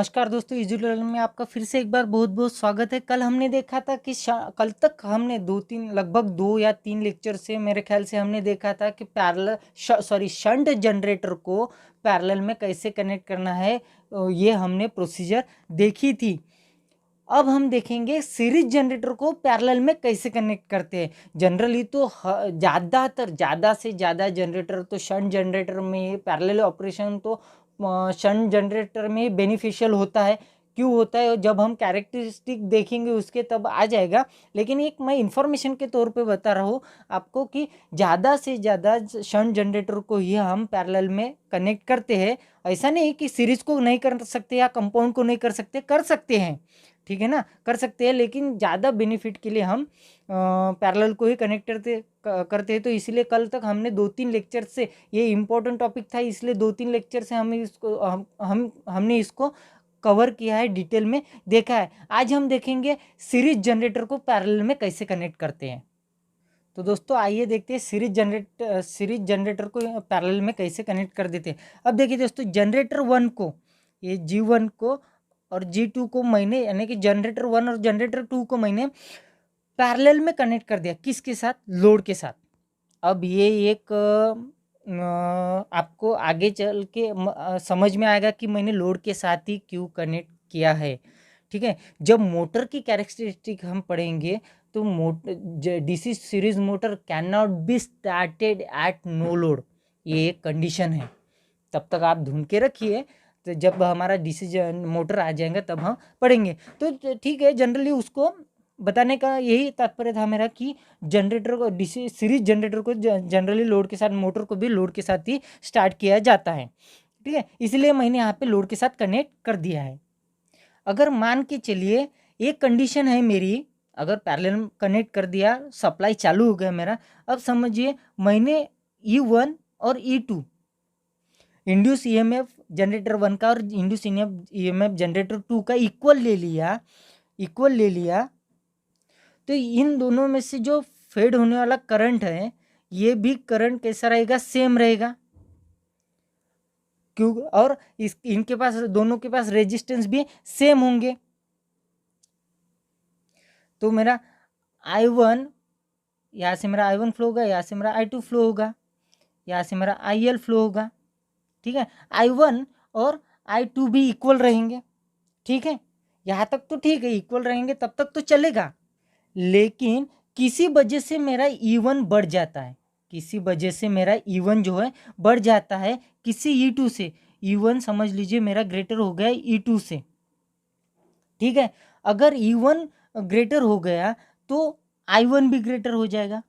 नमस्कार दोस्तों, easy learning में आपका फिर से एक बार बहुत बहुत स्वागत है। कल हमने देखा था कि कल तक हमने लगभग 2 या 3 लेक्चर से मेरे ख्याल से हमने देखा था कि शंट जनरेटर को पैरेलल में कैसे कनेक्ट करना है। ये हमने प्रोसीजर देखी थी। अब हम देखेंगे सीरीज जनरेटर को पैरेलल में कैसे कनेक्ट करते हैं। जनरली तो ज़्यादा से ज़्यादा जनरेटर तो शंट जनरेटर में पैरेलल ऑपरेशन तो शंट जनरेटर में बेनिफिशियल होता है। क्यों होता है, जब हम कैरेक्टरिस्टिक देखेंगे उसके तब आ जाएगा। लेकिन एक मैं इन्फॉर्मेशन के तौर पे बता रहा हूँ आपको कि ज़्यादा से ज़्यादा शंट जनरेटर को ही हम पैरेलल में कनेक्ट करते हैं। ऐसा नहीं कि सीरीज को नहीं कर सकते या कंपाउंड को नहीं कर सकते हैं, ठीक है ना, कर सकते हैं। लेकिन ज़्यादा बेनिफिट के लिए हम पैरेलल को ही कनेक्ट करते हैं। तो इसलिए कल तक हमने 2-3 लेक्चर से, ये इम्पोर्टेंट टॉपिक था इसलिए 2-3 लेक्चर से हमने इसको कवर किया है, डिटेल में देखा है। आज हम देखेंगे सीरीज जनरेटर को पैरेलल में कैसे कनेक्ट करते हैं। तो दोस्तों आइए देखते हैं सीरीज जनरेटर को पैरेलल में कैसे कनेक्ट कर देते हैं। अब देखिए दोस्तों, जनरेटर 1 को, ये G1 को और G2 को मैंने, यानी कि जनरेटर 1 और जनरेटर 2 को मैंने पैरेलल में कनेक्ट कर दिया। किसके साथ? लोड के साथ। अब ये एक आपको आगे चल के समझ में आएगा कि मैंने लोड के साथ ही क्यों कनेक्ट किया है, ठीक है। जब मोटर की कैरेक्टरिस्टिक हम पढ़ेंगे तो DC series motor can not be started at no load, ये एक कंडीशन है। तब तक आप ढूंढ के रखिए, तो जब हमारा डीसी मोटर आ जाएगा तब हम पढ़ेंगे। तो ठीक है, जनरली उसको बताने का यही तात्पर्य था मेरा कि जनरेटर को, डीसी सीरीज जनरेटर को जनरली लोड के साथ, मोटर को भी लोड के साथ ही स्टार्ट किया जाता है, ठीक है। इसलिए मैंने यहाँ पे लोड के साथ कनेक्ट कर दिया है। अगर मान के चलिए एक कंडीशन है मेरी, अगर पैरेलल कनेक्ट कर दिया, सप्लाई चालू हो गया मेरा। अब समझिए मैंने E1 और E2 इंड्यूस ईएमएफ जनरेटर 1 का और इंड्यूस ईएमएफ जनरेटर 2 का इक्वल ले लिया। तो इन दोनों में से जो फेड होने वाला करंट है, ये भी करंट कैसा रहेगा? सेम रहेगा। क्यों? और इनके पास, दोनों के पास रेजिस्टेंस भी सेम होंगे। तो मेरा I1, यहाँ से मेरा I1 फ्लो होगा, यहाँ से मेरा I2 फ्लो होगा, यहाँ से मेरा IL फ्लो होगा, ठीक है। I1 और I2 भी इक्वल रहेंगे, ठीक है। यहाँ तक तो ठीक है, इक्वल रहेंगे तब तक तो चलेगा। लेकिन किसी वजह से मेरा E1 बढ़ जाता है, किसी वजह से मेरा E1 जो है बढ़ जाता है, किसी E2 से। E1 समझ लीजिए मेरा ग्रेटर हो गया E2 से, ठीक है। अगर E1 ग्रेटर हो गया तो I1 भी ग्रेटर हो जाएगा,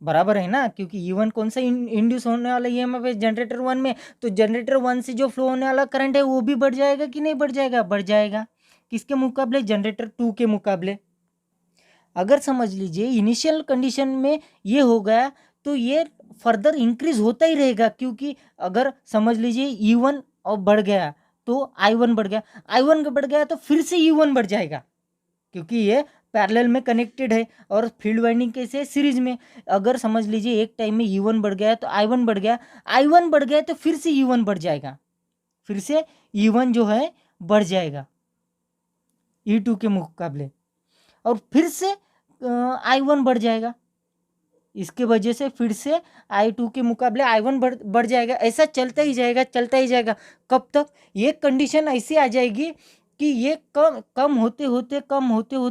बराबर है ना, क्योंकि E1 कौन सा इंड्यूस होने वाला ईएमएफ है? जनरेटर 1 में। तो जनरेटर 1 से जो फ्लो होने वाला करंट है वो भी बढ़ जाएगा कि नहीं बढ़ जाएगा? बढ़ जाएगा। किसके मुकाबले? जनरेटर 2 के मुकाबले। अगर समझ लीजिए इनिशियल कंडीशन में ये हो गया तो ये फर्दर इंक्रीज होता ही रहेगा, क्योंकि अगर समझ लीजिए E1 और बढ़ गया तो I1 बढ़ गया, I1 बढ़ गया तो फिर से E1 बढ़ जाएगा, क्योंकि ये पैरेलल में कनेक्टेड है। और फील्ड वाइंडिंग कैसे है? सीरीज में। अगर समझ लीजिए एक टाइम में E1 बढ़ गया तो I1 बढ़ गया, I1 बढ़ गया तो फिर से E1 बढ़ जाएगा, फिर से E1 जो है बढ़ जाएगा E2 के मुकाबले, और फिर से I1 बढ़ जाएगा। इसके वजह से फिर से I2 के मुकाबले I1 बढ़ जाएगा। ऐसा चलता ही जाएगा। कब तक? ये कंडीशन ऐसी आ जाएगी कि ये कम होते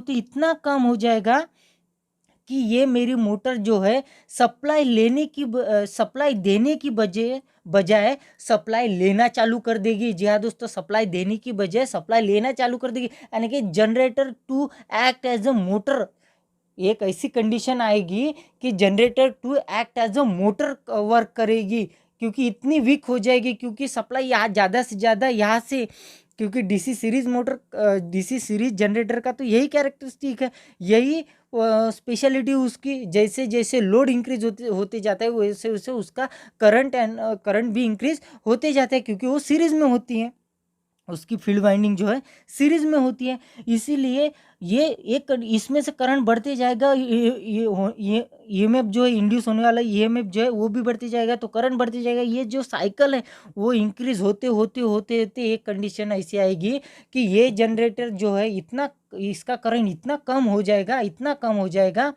इतना कम हो जाएगा कि ये मेरी मोटर जो है सप्लाई देने की बजाय सप्लाई लेना चालू कर देगी। जी हाँ दोस्तों, सप्लाई देने की बजाय सप्लाई लेना चालू कर देगी, यानी कि generator to act as a motor. एक ऐसी कंडीशन आएगी कि generator to act as a motor work करेगी, क्योंकि इतनी वीक हो जाएगी, क्योंकि सप्लाई यहाँ ज़्यादा से ज़्यादा यहाँ से, क्योंकि डीसी सीरीज जनरेटर का तो यही कैरेक्टरिस्टिक है, यही स्पेशलिटी उसकी। जैसे जैसे लोड इंक्रीज होते जाता है वैसे वैसे उसका करंट भी इंक्रीज होते जाता है, क्योंकि वो सीरीज में होती है, उसकी फील्ड वाइंडिंग जो है सीरीज में होती है। इसीलिए ये एक इसमें से करंट बढ़ते जाएगा, ये ईएमएफ जो है इंड्यूस होने वाला ईएमएफ जो है वो भी बढ़ते जाएगा, तो करंट बढ़ते जाएगा। ये जो साइकिल है वो इंक्रीज होते होते होते होते एक कंडीशन ऐसी आएगी कि ये जनरेटर जो है इतना, इसका करंट इतना कम हो जाएगा, इतना कम हो जाएगा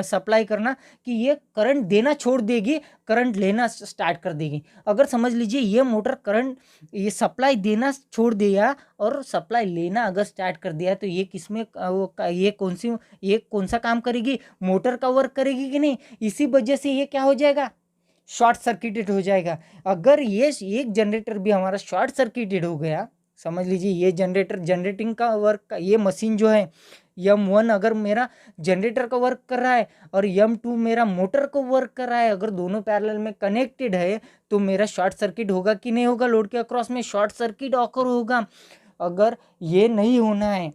सप्लाई करना, कि ये करंट देना छोड़ देगी, करंट लेना स्टार्ट कर देगी। अगर समझ लीजिए ये मोटर करंट, ये सप्लाई देना छोड़ दिया और सप्लाई लेना अगर स्टार्ट कर दिया, तो ये किसमें ये कौन सा काम करेगी, मोटर का वर्क करेगी कि नहीं। इसी वजह से ये क्या हो जाएगा, शॉर्ट सर्किटेड हो जाएगा। अगर ये एक जनरेटर भी हमारा शॉर्ट सर्किटेड हो गया, समझ लीजिए ये जनरेटर जनरेटिंग का वर्क, ये मशीन जो है M1 अगर मेरा जनरेटर का वर्क कर रहा है और M2 मेरा मोटर को वर्क कर रहा है, अगर दोनों पैरेलल में कनेक्टेड है, तो मेरा शॉर्ट सर्किट होगा कि नहीं होगा, लोड के अक्रॉस में शॉर्ट सर्किट ऑकर होगा। अगर ये नहीं होना है,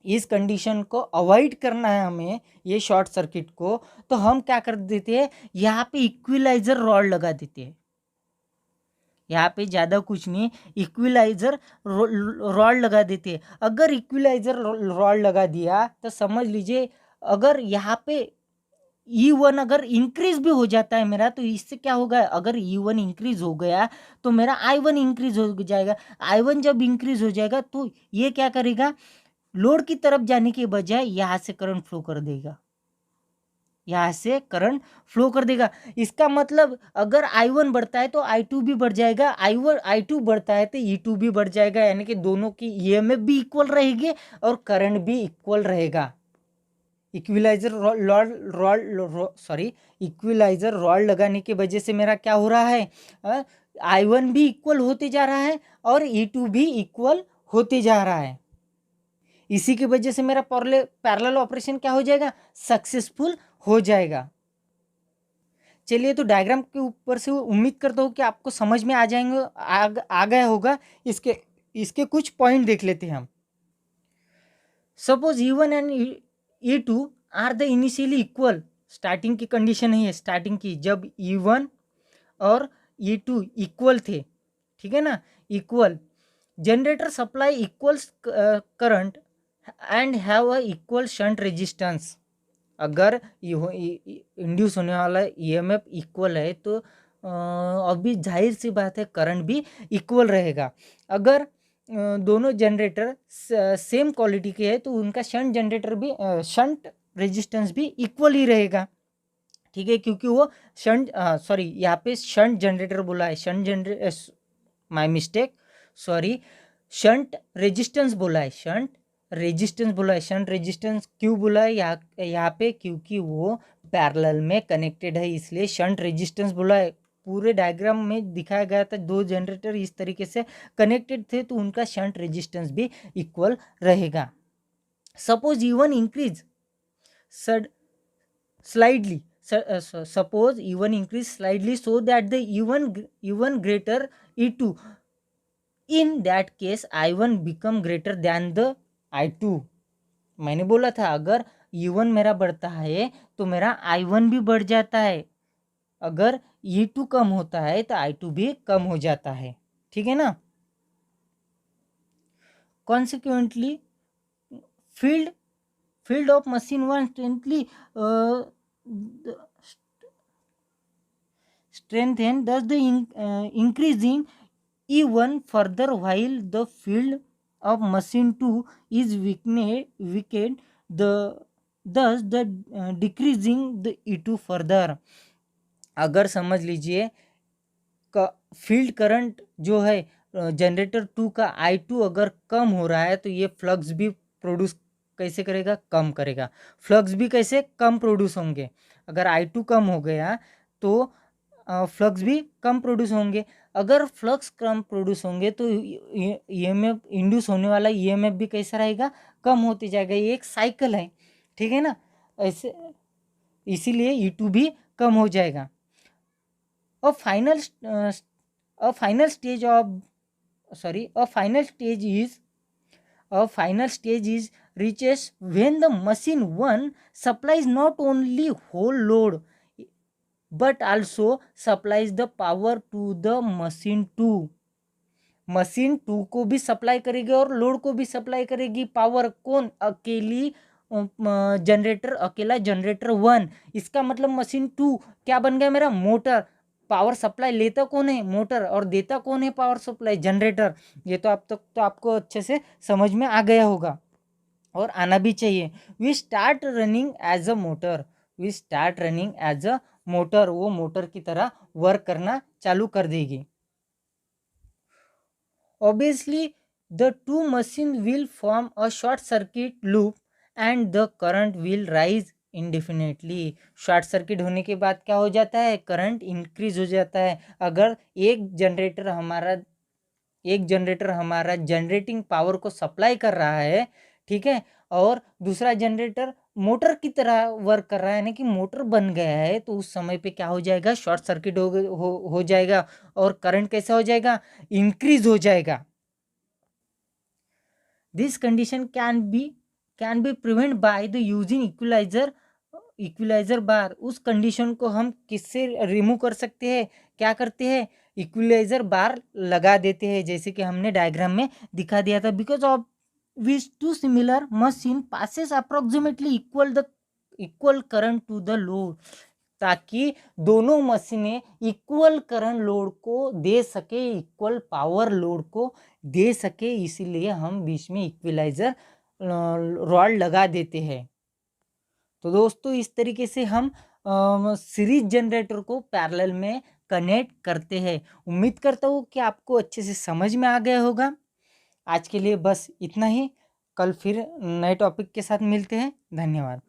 इस कंडीशन को अवॉइड करना है हमें, ये शॉर्ट सर्किट को, तो हम क्या कर देते हैं, यहाँ पे इक्विलाइजर रॉड लगा देते हैं। यहाँ पे ज़्यादा कुछ नहीं, इक्विलाइजर रॉड लगा देते हैं। अगर इक्विलाइजर रॉड लगा दिया तो समझ लीजिए, अगर यहाँ पे E1 अगर इंक्रीज भी हो जाता है मेरा, तो इससे क्या होगा, अगर E1 इंक्रीज हो गया तो मेरा I1 इंक्रीज हो जाएगा। I1 जब इंक्रीज हो जाएगा तो ये क्या करेगा, लोड की तरफ जाने के बजाय यहाँ से करंट फ्लो कर देगा, यहाँ से करंट फ्लो कर देगा। इसका मतलब अगर I1 बढ़ता है तो I2 भी बढ़ जाएगा, I2 बढ़ता है तो E2 भी बढ़ जाएगा, यानी कि दोनों की EMF भी इक्वल रहेगी और करंट भी इक्वल रहेगा। इक्विलाइजर इक्विलाइजर रॉड लगाने की वजह से मेरा क्या हो रहा है, I1 भी इक्वल होते जा रहा है और E2 भी इक्वल होते जा रहा है। इसी की वजह से मेरा पैरेलल ऑपरेशन क्या हो जाएगा, सक्सेसफुल हो जाएगा। चलिए, तो डायग्राम के ऊपर से उम्मीद करता हूँ कि आपको समझ में आ जाएंगे, आ गया होगा। इसके कुछ पॉइंट देख लेते हैं हम। Suppose E1 and E2 are the initially equal, starting की कंडीशन है, स्टार्टिंग की जब E1 और E2 इक्वल थे, ठीक है ना, equal, generator supply equals current and have a equal shunt resistance. अगर इंड्यूस होने वाला EMF इक्वल है तो अभी जाहिर सी बात है करंट भी इक्वल रहेगा। अगर दोनों जनरेटर सेम क्वालिटी के है तो उनका शंट रेजिस्टेंस भी इक्वल ही रहेगा, ठीक है, क्योंकि वो यहाँ पे शंट जनरेटर बोला है, माय मिस्टेक, शंट रेजिस्टेंस बोला है, शंट रेजिस्टेंस क्यों बोला है यहाँ पे, क्योंकि वो पैरेलल में कनेक्टेड है, इसलिए शंट रेजिस्टेंस बोला है। पूरे डायग्राम में दिखाया गया था, दो जनरेटर इस तरीके से कनेक्टेड थे तो उनका शंट रेजिस्टेंस भी इक्वल रहेगा। Suppose E1 increase slightly, suppose E1 increase slightly so that the E1 greater E2, in that case I1 become greater than the I2। मैंने बोला था अगर E1 मेरा बढ़ता है तो मेरा I1 भी बढ़ जाता है, अगर E2 कम होता है तो I2 भी कम हो जाता है, ठीक है ना। Consequently field of machine 1 strengthen, thus the increasing E1 further, while the field of machine 2 is weakened, thus the decreasing the E2 further। अगर समझ लीजिए फील्ड करंट जो है जनरेटर 2 का I2 अगर कम हो रहा है तो ये फ्लक्स भी प्रोड्यूस कैसे करेगा, कम करेगा। फ्लक्स भी कैसे कम प्रोड्यूस होंगे, अगर I2 कम हो गया तो फ्लक्स भी कम प्रोड्यूस होंगे। अगर फ्लक्स कम प्रोड्यूस होंगे तो EMF इंड्यूस होने वाला EMF भी कैसा रहेगा, कम होते जाएगा। ये एक साइकिल है, ठीक है ना, ऐसे इसीलिए E2 भी कम हो जाएगा। A final stage is reaches when the machine 1 supplies not only whole load but also supplies the power to the machine 2। Machine 2 को भी सप्लाई करेगी और लोड को भी सप्लाई करेगी पावर। कौन? अकेली जनरेटर, अकेला जनरेटर 1। इसका मतलब मशीन 2 क्या बन गया मेरा? मोटर। पावर सप्लाई लेता कौन है? मोटर। और देता कौन है पावर सप्लाई? जनरेटर। ये तो अब तक तो आपको अच्छे से समझ में आ गया होगा और आना भी चाहिए। We start running as a motor, we start running as a motor, वो मोटर की तरह वर्क करना चालू कर देगी। Obviously, the two machines will form a short circuit loop and the current will rise indefinitely. Short circuit होने के बाद क्या हो जाता है? करंट इंक्रीज हो जाता है। अगर एक जनरेटर हमारा जनरेटिंग पावर को सप्लाई कर रहा है, ठीक है, और दूसरा जनरेटर मोटर की तरह वर्क कर रहा है, यानी कि मोटर बन गया है, तो उस समय पे क्या हो जाएगा? शॉर्ट सर्किट हो जाएगा और करंट कैसा हो जाएगा? इंक्रीज हो जाएगा। This condition can be prevent by the using equaliser bar. उस कंडीशन को हम किससे रिमूव कर सकते हैं? क्या करते हैं? इक्विलाइजर बार लगा देते हैं, जैसे कि हमने डायग्राम में दिखा दिया था। Because of which two similar machine passes approximately equal current to the load, ताकि दोनों मशीनें इक्वल करंट लोड को दे सके, इक्वल पावर लोड को दे सके, इसीलिए हम बीच में इक्विलाइजर रॉड लगा देते हैं। तो दोस्तों इस तरीके से हम सीरीज जनरेटर को पैरेलल में कनेक्ट करते हैं। उम्मीद करता हूँ कि आपको अच्छे से समझ में आ गया होगा। आज के लिए बस इतना ही। कल फिर नए टॉपिक के साथ मिलते हैं। धन्यवाद।